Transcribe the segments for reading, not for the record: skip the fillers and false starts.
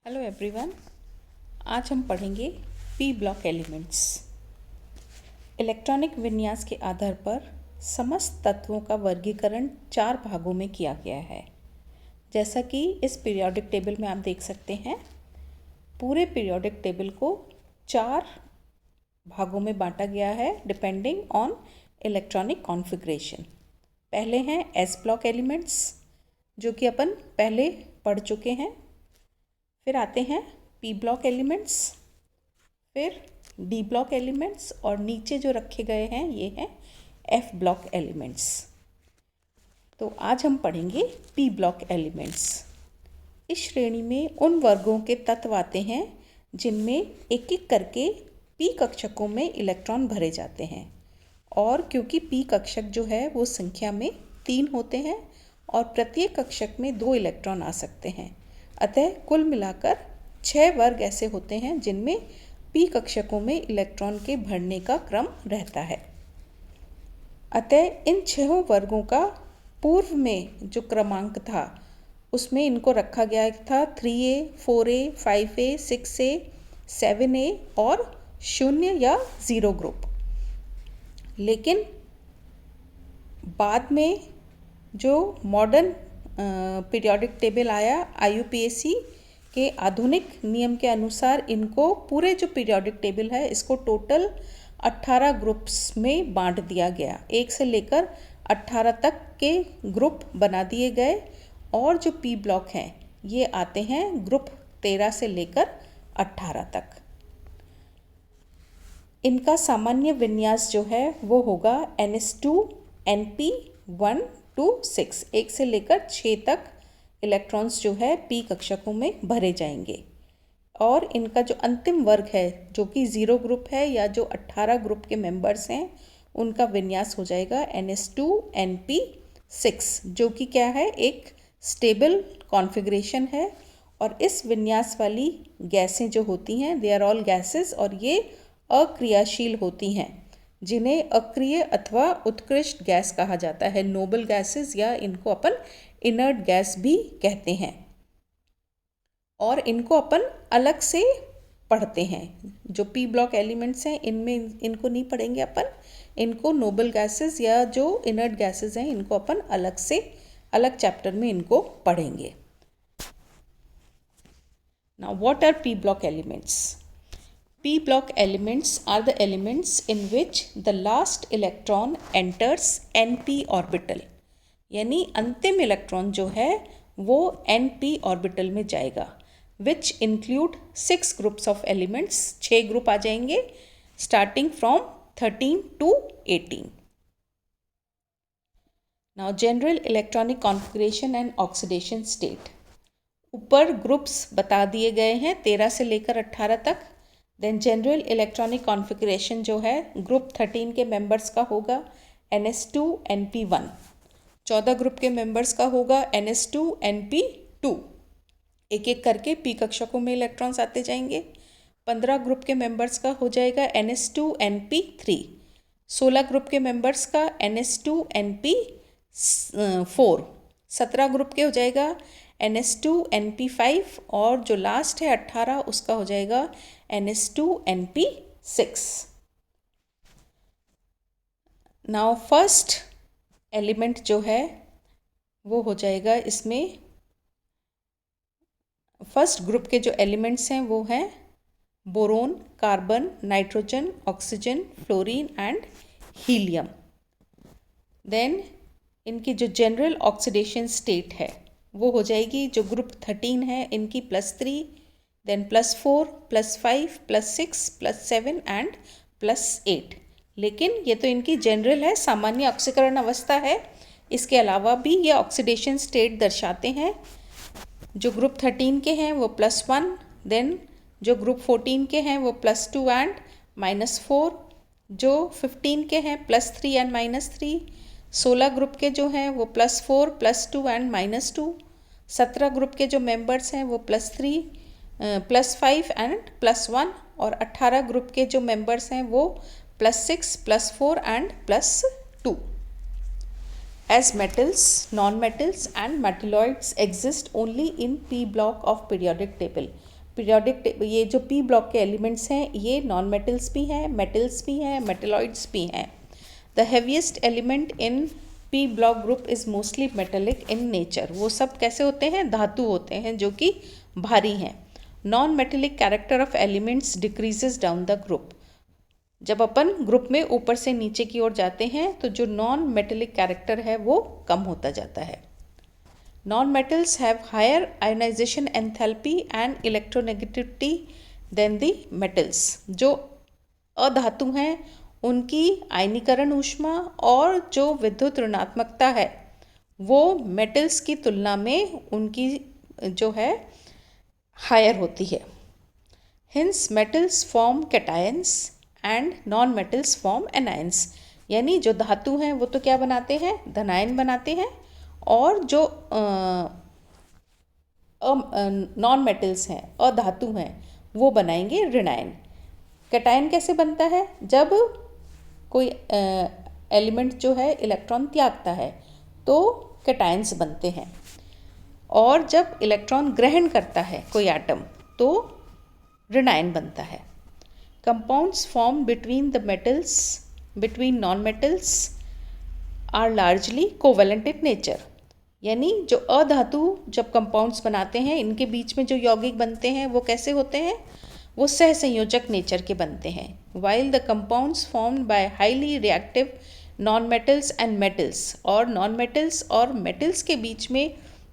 Hello everyone. आज हम पढ़ेंगे पी ब्लॉक एलिमेंट्स। इलेक्ट्रॉनिक विन्यास के आधार पर समस्त तत्वों का वर्गीकरण 4 भागों में किया गया है। जैसा कि इस पीरियोडिक टेबल में आप देख सकते हैं, पूरे पीरियोडिक टेबल को 4 भागों में बांटा गया है डिपेंडिंग ऑन इलेक्ट्रॉनिक कॉन्फ़िगरेशन। पहले हैं एस ब्लॉक एलिमेंट्स, जो कि अपन पहले पढ़ चुके हैं। फिर आते हैं पी ब्लॉक एलिमेंट्स, फिर डी ब्लॉक एलिमेंट्स, और नीचे जो रखे गए हैं ये हैं एफ ब्लॉक एलिमेंट्स। तो आज हम पढ़ेंगे पी ब्लॉक एलिमेंट्स। इस श्रेणी में उन वर्गों के तत्व आते हैं जिनमें एक एक करके पी कक्षकों में इलेक्ट्रॉन भरे जाते हैं, और क्योंकि पी कक्षक जो है वो संख्या में 3 होते हैं और प्रत्येक कक्षक में 2 इलेक्ट्रॉन आ सकते हैं, अतः कुल मिलाकर 6 वर्ग ऐसे होते हैं जिनमें पी कक्षकों में इलेक्ट्रॉन के भरने का क्रम रहता है। अतः इन 6 वर्गों का पूर्व में जो क्रमांक था उसमें इनको रखा गया था 3A, 4A, 5A, 6A, 7A और 0 या 0 ग्रुप। लेकिन बाद में जो मॉडर्न पीरियोडिक टेबल आया IUPAC के आधुनिक नियम के अनुसार, इनको पूरे जो पीरियोडिक टेबल है इसको टोटल 18 ग्रुप्स में बांट दिया गया। 1 से लेकर 18 तक के ग्रुप बना दिए गए, और जो पी ब्लॉक हैं ये आते हैं ग्रुप 13 से लेकर 18 तक। इनका सामान्य विन्यास जो है वो होगा NS2 NP 1 to 6, 1 से लेकर 6 तक इलेक्ट्रॉन्स जो है पी कक्षकों में भरे जाएंगे। और इनका जो अंतिम वर्ग है जो कि 0 ग्रुप है या जो 18 ग्रुप के मेंबर्स हैं, उनका विन्यास हो जाएगा NS2 NP 6, जो कि क्या है, एक स्टेबल कॉन्फ़िगरेशन है। और इस विन्यास वाली गैसें जो होती हैं, दे आर ऑल गैसेस, और ये अक्रियाशील होती हैं, जिन्हें अक्रिय अथवा उत्कृष्ट गैस कहा जाता है, नोबल गैसेस, या इनको अपन इनर्ट गैस भी कहते हैं। और इनको अपन अलग से पढ़ते हैं। जो पी ब्लॉक एलिमेंट्स हैं इनमें इनको नहीं पढ़ेंगे अपन, इनको नोबल गैसेस या जो इनर्ट गैसेस हैं इनको अपन अलग से अलग चैप्टर में इनको पढ़ेंगे। Now what R P block elements? P block elements are the elements in which the last electron enters NP orbital, यानी अंतिम इलेक्ट्रॉन जो है वो NP ऑर्बिटल में जाएगा, which include 6 groups of elements, 6 group आ जाएंगे starting from 13 to 18. Now general electronic configuration and oxidation state. ऊपर groups बता दिए गए हैं 13 से लेकर 18 तक। देन जनरल इलेक्ट्रॉनिक कॉन्फ़िगरेशन जो है ग्रुप 13 के मेंबर्स का होगा NS2 NP1, 14 ग्रुप के मेंबर्स का होगा NS2 NP2, एक एक करके पी कक्षकों में इलेक्ट्रॉन्स आते जाएंगे। 15 ग्रुप के मेंबर्स का हो जाएगा NS2 NP3, 16 ग्रुप के मेंबर्स का NS2 NP4, 17 ग्रुप के हो जाएगा NS2 NP5, और जो लास्ट है 18 उसका हो जाएगा NS2 NP6। Now first element जो है वो हो जाएगा, इसमें फर्स्ट ग्रुप के जो एलिमेंट्स हैं वो हैं boron, carbon, nitrogen, oxygen, fluorine and helium. Then इनकी जो जनरल ऑक्सीडेशन स्टेट है वो हो जाएगी, जो ग्रुप 13 है इनकी +3, देन +4, +5, +6, +7 एंड +8। लेकिन ये तो इनकी जनरल है, सामान्य ऑक्सीकरण अवस्था है। इसके अलावा भी ये ऑक्सीडेशन स्टेट दर्शाते हैं। जो ग्रुप 13 के हैं वो +1, देन जो ग्रुप 14 के हैं वो +2 एंड -4, जो 15 के हैं +3 एंड -3, 16 ग्रुप के जो हैं वो +4, +2 एंड -2, 17 ग्रुप के जो मेंबर्स हैं वो +3, +5 एंड +1, और 18 ग्रुप के जो मेंबर्स हैं वो +6, +4 and +2। As metals, non-metals and metalloids exist only in P block of periodic table. ये जो P block के elements हैं ये non-metals भी हैं, metals भी हैं, metalloids भी हैं. The heaviest element in P block group is mostly metallic in nature. वो सब कैसे होते हैं? धातु होते हैं जो कि भारी हैं. Non-metallic character of elements decreases down the group. जब अपन ग्रुप में ऊपर से नीचे की ओर जाते हैं तो जो नॉन मेटेलिक कैरेक्टर है वो कम होता जाता है. Non metals have higher ionization enthalpy and electronegativity then the metals. जो अधातु हैं उनकी आयनीकरण ऊष्मा और जो विद्युत ऋणात्मकता है वो मेटल्स की तुलना में उनकी जो है हायर होती है. Hints metals form cations and non metals form anions. यानी जो धातु हैं वो तो क्या बनाते हैं? धनायन बनाते हैं. और जो नॉन मेटल्स हैं अधातु हैं वो बनाएंगे ऋणायन. कैटायन कैसे बनता है? जब कोई एलिमेंट जो है इलेक्ट्रॉन त्यागता है तो कैटायंस बनते हैं. और जब इलेक्ट्रॉन ग्रहण करता है कोई एटम तो ऋणायन बनता है. Compounds formed between non-metals are largely covalent in nature. यानी जो अधातु जब कंपाउंड्स बनाते हैं इनके बीच में जो यौगिक बनते हैं वो कैसे होते हैं? वो सहसंयोजक नेचर के बनते हैं. While the compounds formed by highly reactive non-metals and metals, और non-metals और metals के बीच में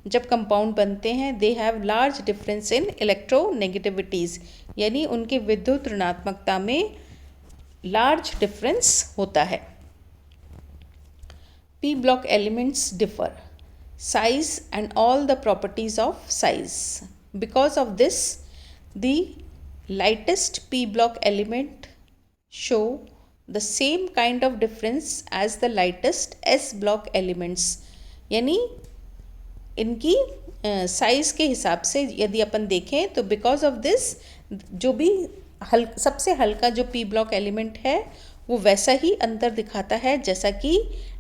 जब कंपाउंड बनते हैं they have large difference in electronegativities. यानी उनके विद्युत ऋणात्मकता में लार्ज डिफरेंस होता है. P block elements differ size and all the properties of size. Because of this, the lightest P block element show the same kind of difference as the lightest S block elements. यानी इनकी size के हिसाब से यदि अपन देखें तो because of this जो भी सबसे हल्का जो पी ब्लॉक एलिमेंट है वो वैसा ही अंतर दिखाता है जैसा कि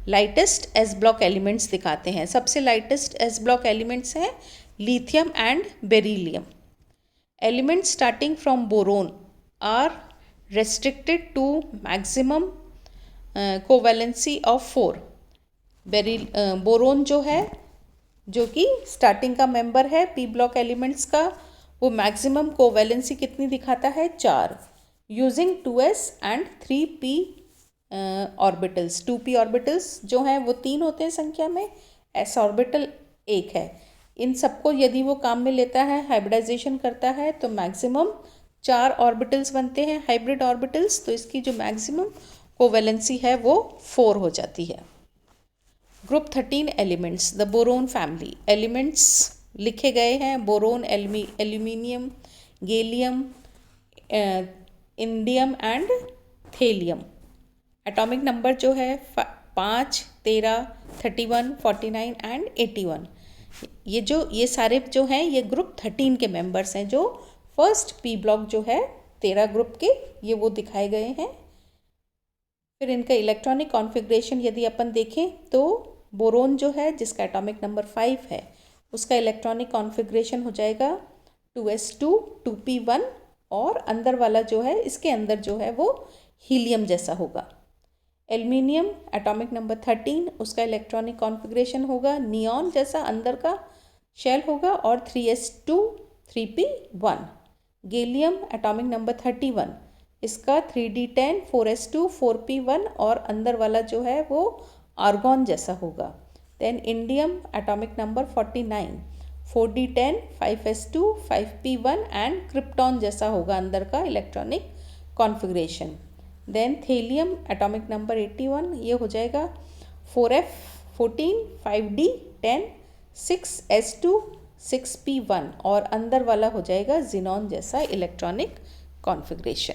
लाइटेस्ट एस ब्लॉक एलिमेंट्स दिखाते हैं. सबसे लाइटेस्ट एस ब्लॉक एलिमेंट्स हैं lithium and beryllium. Elements starting from boron are restricted to maximum covalency of 4. Boron जो है जो कि स्टार्टिंग का मेंबर है पी ब्लॉक एलिमेंट्स का वो मैक्सिमम कोवैलेंसी कितनी दिखाता है? 4. Using 2s and 3p orbitals. 2p orbitals जो हैं वो 3 होते हैं संख्या में, s ऑर्बिटल 1 है. इन सबको यदि वो काम में लेता है हाइब्रिडाइजेशन करता है तो मैक्सिमम 4 ऑर्बिटल्स बनते हैं हाइब्रिड ऑर्बिटल्स. तो इसकी जो मैक्सिमम कोवैलेंसी है वो 4 हो जाती है. Group 13 elements the boron family. Elements लिखे गए हैं boron, aluminium, gallium, indium and thallium. Atomic number जो है 5, 13, 31, 49 एंड 81. ये सारे जो हैं ये ग्रुप 13 के मेंबर्स हैं. जो फर्स्ट पी ब्लॉक जो है 13 ग्रुप के ये वो दिखाए गए हैं. फिर इनका इलेक्ट्रॉनिक कॉन्फ़िगरेशन यदि अपन देखें तो बोरोन जो है जिसका एटॉमिक नंबर 5 है उसका इलेक्ट्रॉनिक कॉन्फ़िगरेशन हो जाएगा 2s2 2p1 और अंदर वाला जो है इसके अंदर जो है वो हीलियम जैसा होगा. एल्यूमिनियम एटॉमिक नंबर 13 उसका इलेक्ट्रॉनिक कॉन्फ़िगरेशन होगा नियॉन जैसा अंदर का शेल होगा और 3s2 3p1. Gallium atomic number 31 इसका 3d10 4s2 4p1 और अंदर वाला जो है वो आर्गॉन जैसा होगा. Then indium atomic number 49 4d10 5s2 5p1 and krypton जैसा होगा अंदर का electronic configuration. Then thallium atomic number 81 ये हो जाएगा 4f14 5d10 6s2 6p1 और अंदर वाला हो जाएगा जिनॉन जैसा इलेक्ट्रॉनिक कॉन्फ़िगरेशन.